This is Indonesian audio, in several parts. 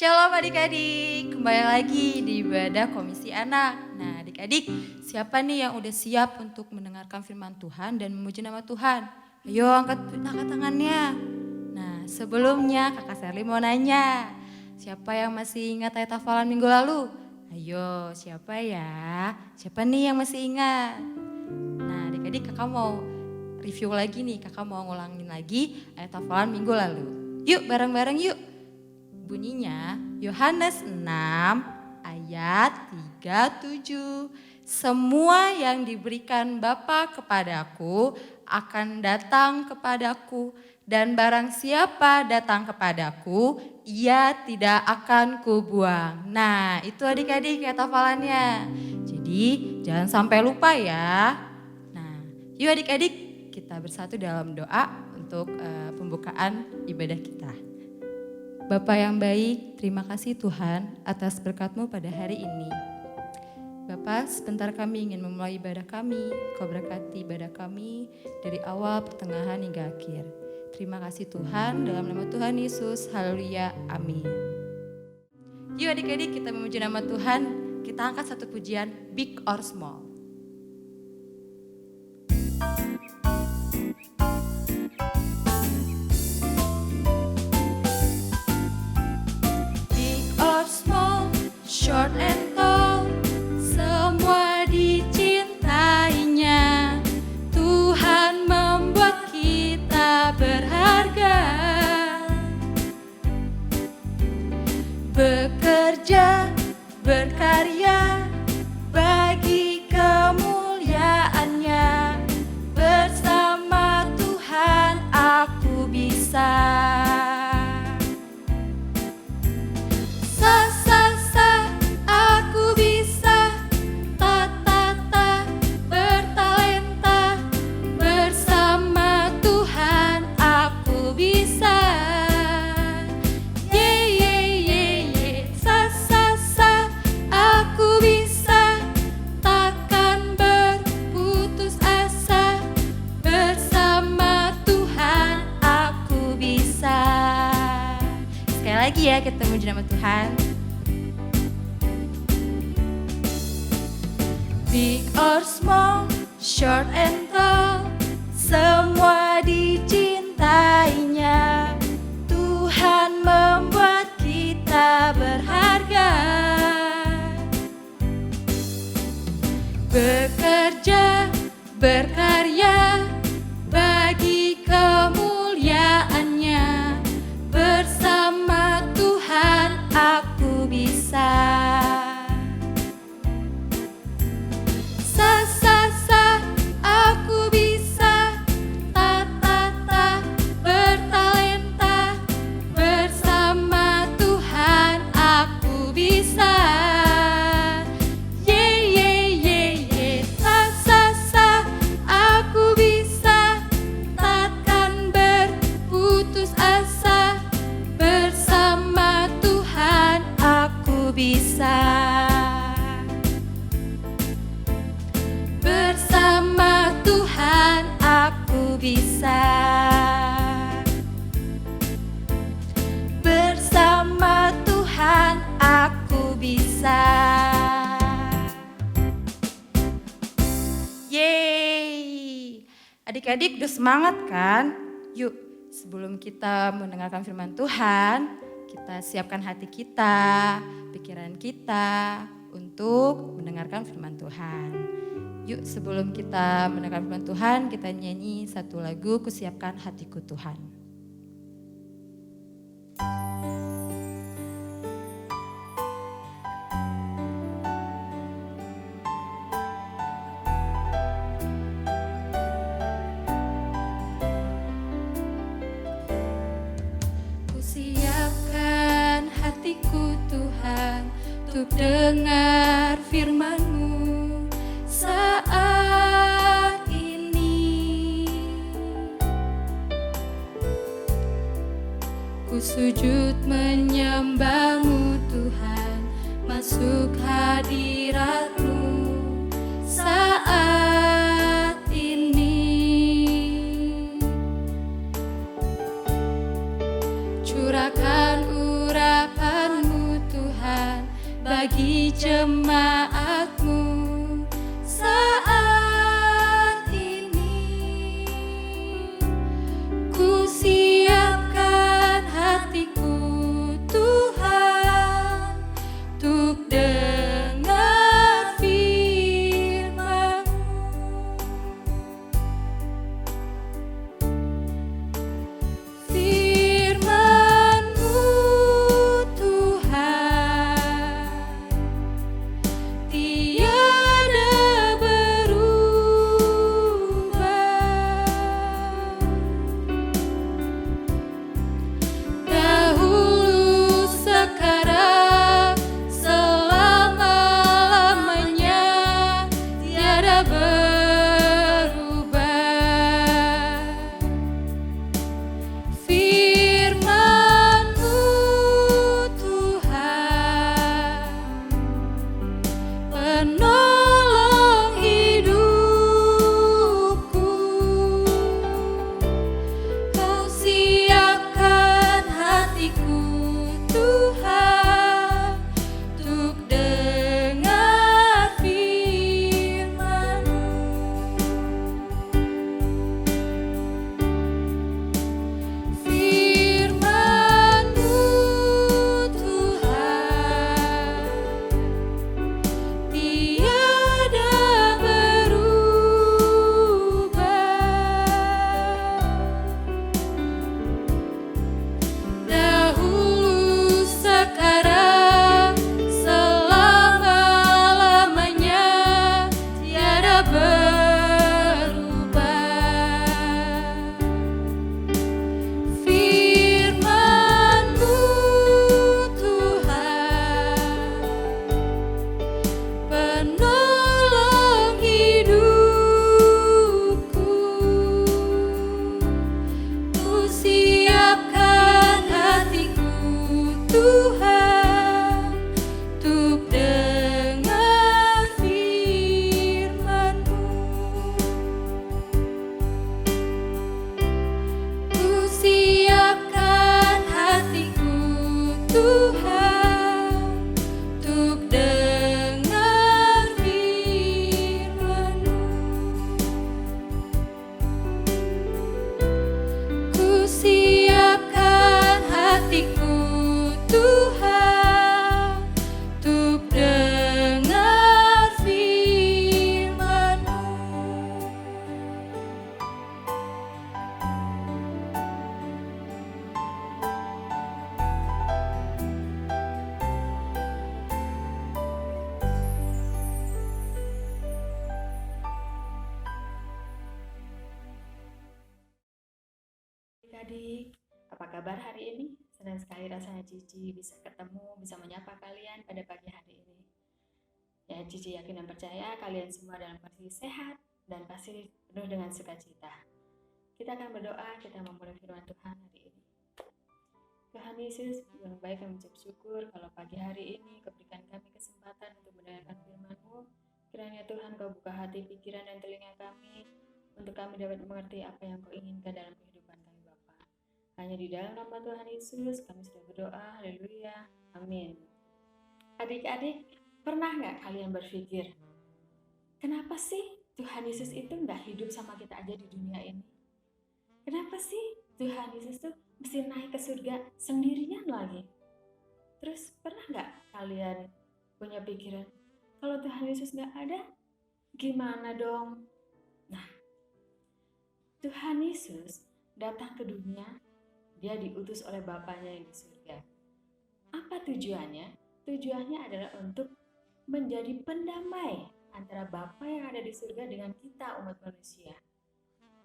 Shalom adik-adik, kembali lagi di ibadah Komisi Anak. Nah adik-adik, siapa nih yang udah siap untuk mendengarkan firman Tuhan dan memuji nama Tuhan? Ayo angkat tangannya. Nah sebelumnya kakak Sherly mau nanya, siapa yang masih ingat ayat hafalan minggu lalu? Ayo siapa ya? Siapa nih yang masih ingat? Nah adik-adik kakak mau review lagi nih, kakak mau ngulangin lagi ayat hafalan minggu lalu. Yuk bareng-bareng yuk. Bunyinya Yohanes 6 ayat 37. Semua yang diberikan Bapa kepadaku akan datang kepadaku, dan barang siapa datang kepadaku, ia tidak akan kubuang. Nah itu adik-adik ayat hafalannya. Jadi jangan sampai lupa ya. Nah yuk adik-adik kita bersatu dalam doa untuk pembukaan ibadah kita. Bapa yang baik, terima kasih Tuhan atas berkat-Mu pada hari ini. Bapa, sebentar kami ingin memulai ibadah kami, Kau berkati ibadah kami dari awal, pertengahan hingga akhir. Terima kasih Tuhan, dalam nama Tuhan Yesus, haleluya, amin. Yuk adik-adik kita memuji nama Tuhan, kita angkat satu pujian, big or small. Short and tall, semua dicintainya. Tuhan membuat kita berharga. Bekerja, berkarya, bagi kemuliaannya. Bersama Tuhan aku bisa. Lagi ya kita memuji nama Tuhan. Big or small, short and tall, semua dicintainya. Tuhan membuat kita berharga. Bekerja, berkarya, bagi kemuliaannya. Bersama Tuhan aku bisa. Sa aku bisa. Ta bertalenta. Bersama Tuhan aku bisa. Ye sa aku bisa. Takkan berputus asa. Bersama Tuhan aku bisa. Bersama Tuhan aku bisa. Bersama Tuhan aku bisa. Yeay. Adik-adik udah semangat kan? Yuk sebelum kita mendengarkan firman Tuhan, kita siapkan hati kita, pikiran kita untuk mendengarkan firman Tuhan. Yuk sebelum kita mendengarkan firman Tuhan, kita nyanyi satu lagu, Kusiapkan Hatiku Tuhan. Kusiapkan hatiku Tuhan untuk dengar firman-Mu saat ini. Ku sujud menyembah-Mu Tuhan, masuk hadirat-Mu saat ini. Curahkan urapan-Mu bagi jemaatmu saat ini. Ku siapkan hatiku Tuhan untuk dengar firman-Mu. Firman-Mu Tuhan tiada berubah. Dahulu, sekarang, selama-lamanya tiada berubah. Firman-Mu Tuhan, penolong hidupku. Kau siapkan hatiku Tuhan untuk dengar firman-Mu. Firman-Mu Tuhan tiada berubah. Dahulu, sekarang, selama-lamanya tiada berubah. Firman-Mu Tuhan, penolong hidupku. Ku siapkan hatiku Tuhan untuk dengar firman-Mu. Ku siapkan hatiku Tuhan untuk dengar firman-Mu. Ku siapkan hatiku Tuhan untuk dengar firman-Mu. Adik-adik, apa kabar hari ini? Senang sekali rasanya Cici bisa ketemu, bisa menyapa kalian pada pagi hari ini. Ya, Cici yakin dan percaya kalian semua dalam kondisi sehat dan pasti penuh dengan sukacita. Kita akan berdoa, kita memulai firman Tuhan hari ini. Tuhan Yesus, yang baik, kami mengucap syukur kalau pagi hari ini Kau berikan kami kesempatan untuk mendengarkan firman-Mu. Kiranya Tuhan Kau buka hati, pikiran, dan telinga kami untuk kami dapat mengerti apa yang Kau inginkan dalam kehidupan kami Bapa. Hanya di dalam nama Tuhan Yesus kami sudah berdoa, haleluya, amin. Adik-adik, pernah nggak kalian berpikir, kenapa sih Tuhan Yesus itu nggak hidup sama kita aja di dunia ini? Kenapa sih Tuhan Yesus tuh mesti naik ke surga sendirian lagi? Terus pernah nggak kalian punya pikiran, kalau Tuhan Yesus nggak ada, gimana dong? Nah, Tuhan Yesus datang ke dunia, dia diutus oleh Bapaknya yang di surga. Apa tujuannya? Tujuannya adalah untuk menjadi pendamai antara Bapa yang ada di surga dengan kita umat manusia.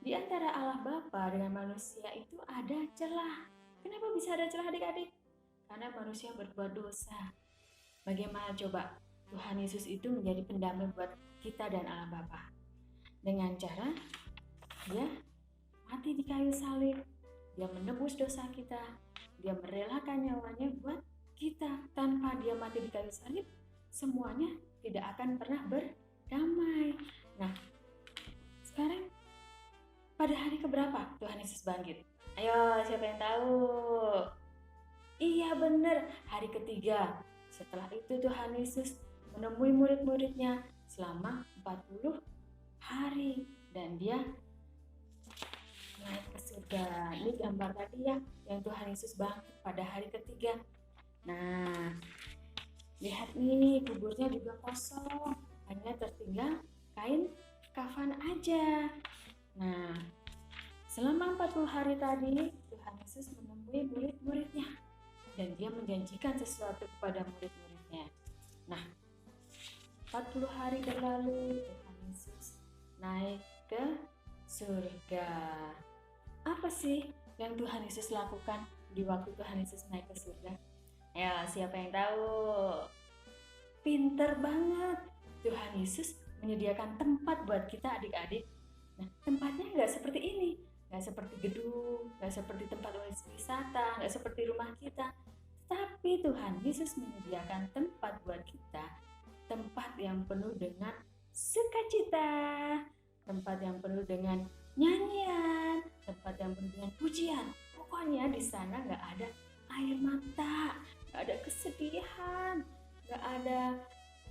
Di antara Allah Bapa dengan manusia itu ada celah. Kenapa bisa ada celah adik-adik? Karena manusia berbuat dosa. Bagaimana coba Tuhan Yesus itu menjadi pendamai buat kita dan Allah Bapa? Dengan cara dia mati di kayu salib, dia menebus dosa kita, dia merelakan nyawanya buat kita. Tanpa dia mati di kayu salib, semuanya tidak akan pernah berdamai. Nah, sekarang pada hari keberapa Tuhan Yesus bangkit? Ayo, siapa yang tahu? Iya benar, hari ketiga Setelah itu Tuhan Yesus menemui murid-muridnya selama 40 hari dan dia naik ke surga. Ini gambar tadi ya yang Tuhan Yesus bangkit pada hari ketiga. Nah, lihat nih, kuburnya juga kosong, hanya tertinggal kain kafan aja. Nah, selama 40 hari tadi Tuhan Yesus menemui murid-muridnya dan dia menjanjikan sesuatu kepada murid-muridnya. Nah, 40 hari berlalu, Tuhan Yesus naik ke surga. Apa sih yang Tuhan Yesus lakukan di waktu Tuhan Yesus naik ke surga? Ya, siapa yang tahu? Pinter banget. Tuhan Yesus menyediakan tempat buat kita adik-adik. Nah, tempatnya nggak seperti ini. Nggak seperti gedung, nggak seperti tempat wisata, nggak seperti rumah kita. Tapi Tuhan Yesus menyediakan tempat buat kita. Tempat yang penuh dengan sukacita. Tempat yang penuh dengan nyanyian. Tempat yang penuh dengan pujian. Pokoknya di sana nggak ada air mata, nggak ada kesedihan, nggak ada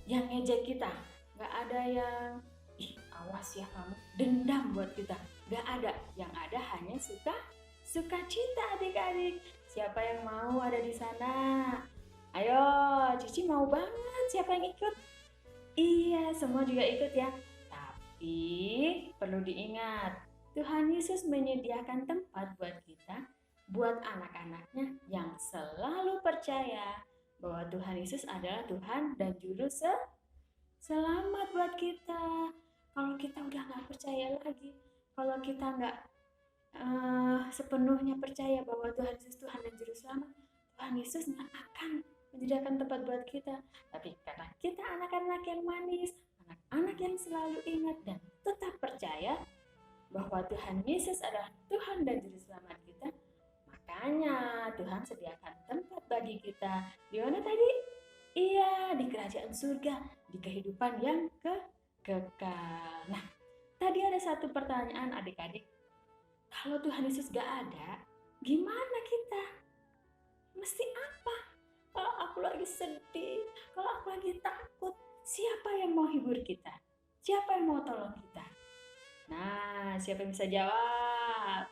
yang ngejek kita, nggak ada yang awas ya kamu, dendam buat kita, nggak ada. Yang ada hanya sukacita adik-adik. Siapa yang mau ada di sana? Ayo, Cici mau banget. Siapa yang ikut? Iya, semua juga ikut ya. Tapi perlu diingat, Tuhan Yesus menyediakan tempat buat kita, buat anak-anaknya yang selalu percaya bahwa Tuhan Yesus adalah Tuhan dan Juru selamat buat kita. Kalau kita udah gak percaya lagi, kalau kita gak sepenuhnya percaya bahwa Tuhan Yesus Tuhan dan Juru Selamat, Tuhan Yesus gak akan menyediakan tempat buat kita. Tapi karena kita anak-anak yang manis, anak-anak yang selalu ingat dan tetap percaya bahwa Tuhan Yesus adalah Tuhan dan Juru Selamat kita, makanya Tuhan sediakan tempat bagi kita. Di mana tadi? Iya, di kerajaan surga, di kehidupan yang kekal. Nah, tadi ada satu pertanyaan adik-adik. Kalau Tuhan Yesus gak ada, gimana kita? Mesti apa? Kalau aku lagi sedih, kalau aku lagi takut, siapa yang mau hibur kita? Siapa yang mau tolong kita? Nah, siapa yang bisa jawab?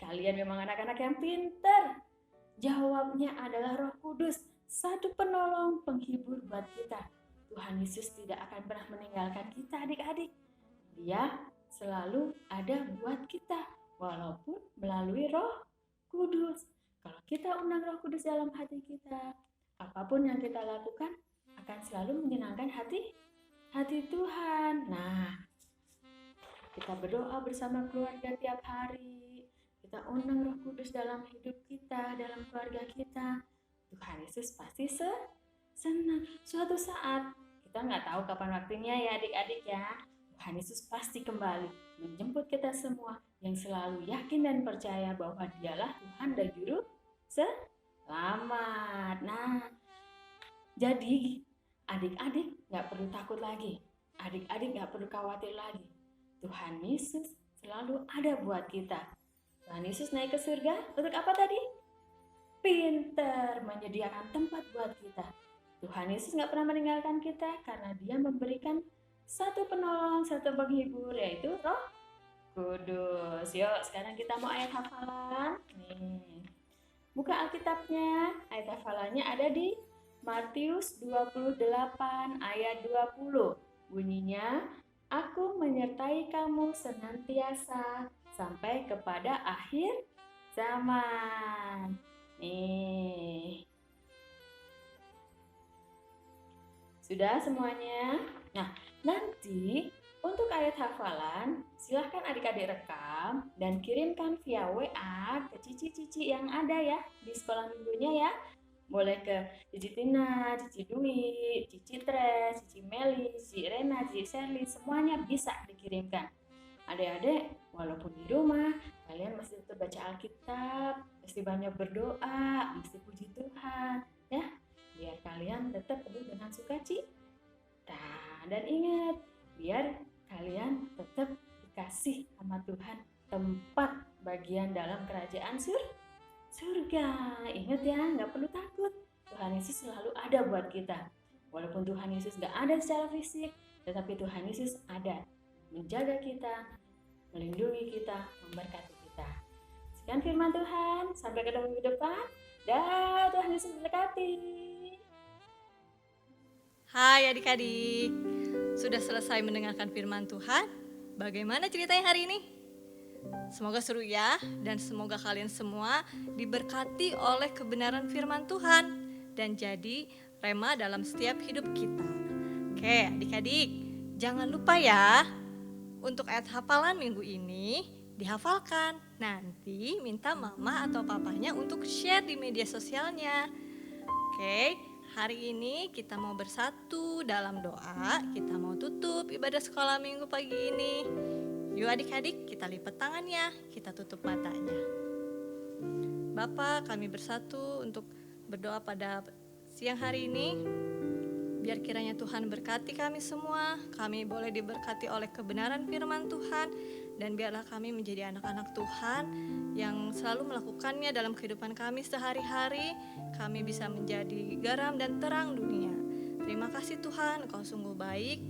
Kalian memang anak-anak yang pintar. Jawabnya adalah Roh Kudus, satu penolong penghibur buat kita. Tuhan Yesus tidak akan pernah meninggalkan kita adik-adik. Dia selalu ada buat kita, walaupun melalui Roh Kudus. Kalau kita undang Roh Kudus dalam hati kita, apapun yang kita lakukan akan selalu menyenangkan hati Tuhan. Nah, kita berdoa bersama keluarga tiap hari. Kita undang Roh Kudus dalam hidup kita, dalam keluarga kita. Tuhan Yesus pasti senang. Suatu saat, kita nggak tahu kapan waktunya ya adik-adik ya. Tuhan Yesus pasti kembali menjemput kita semua yang selalu yakin dan percaya bahwa Dialah Tuhan dan Juru Selamat. Nah, jadi adik-adik nggak perlu takut lagi. Adik-adik nggak perlu khawatir lagi. Tuhan Yesus selalu ada buat kita. Tuhan Yesus naik ke surga untuk apa tadi? Pinter, menyediakan tempat buat kita. Tuhan Yesus gak pernah meninggalkan kita karena Dia memberikan satu penolong, satu penghibur, yaitu Roh Kudus. Yuk, sekarang kita mau ayat hafalan. Nih, buka Alkitabnya. Ayat hafalannya ada di Matius 28 ayat 20. Bunyinya, Aku menyertai kamu senantiasa sampai kepada akhir zaman. Nih. Sudah semuanya? Nah, nanti untuk ayat hafalan, silahkan adik-adik rekam dan kirimkan via WA ke cici-cici yang ada ya di sekolah minggunya ya. Boleh ke Cici Tina, Cici Dwi, Cici Tres, Cici Meli, Cici Rena, Cici Sherly, semuanya bisa dikirimkan. Adik-adik, walaupun di rumah, kalian mesti tetap baca Alkitab, mesti banyak berdoa, mesti puji Tuhan, ya, biar kalian tetap penuh dengan sukacita. Dan ingat, biar kalian tetap dikasih sama Tuhan tempat bagian dalam kerajaan surga. Ingat ya, nggak perlu takut. Tuhan Yesus selalu ada buat kita. Walaupun Tuhan Yesus gak ada secara fisik, tetapi Tuhan Yesus ada, menjaga kita, melindungi kita, memberkati kita. Sekian firman Tuhan, sampai ketemu minggu depan. Dah, Tuhan Yesus memberkati. Hai adik-adik, sudah selesai mendengarkan firman Tuhan? Bagaimana ceritanya hari ini? Semoga seru ya, dan semoga kalian semua diberkati oleh kebenaran firman Tuhan dan jadi rema dalam setiap hidup kita. Oke adik-adik, jangan lupa ya, untuk ayat hafalan minggu ini dihafalkan. Nanti minta mama atau papanya untuk share di media sosialnya. Oke, hari ini kita mau bersatu dalam doa. Kita mau tutup ibadah sekolah minggu pagi ini. Yuk adik-adik, kita lipat tangannya, kita tutup matanya. Bapa, kami bersatu untuk berdoa pada siang hari ini. Biar kiranya Tuhan berkati kami semua, kami boleh diberkati oleh kebenaran firman Tuhan, dan biarlah kami menjadi anak-anak Tuhan yang selalu melakukannya dalam kehidupan kami sehari-hari. Kami bisa menjadi garam dan terang dunia. Terima kasih Tuhan, Engkau sungguh baik.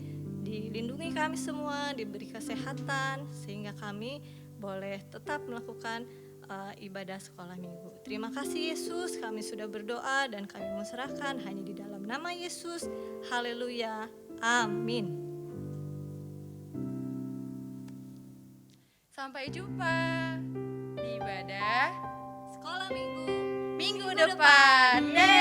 Dilindungi kami semua, diberi kesehatan, sehingga kami boleh tetap melakukan ibadah sekolah minggu. Terima kasih Yesus, kami sudah berdoa dan kami menserahkan hanya di dalam nama Yesus. Haleluya, amin. Sampai jumpa di ibadah Sekolah minggu minggu depan. Yeay!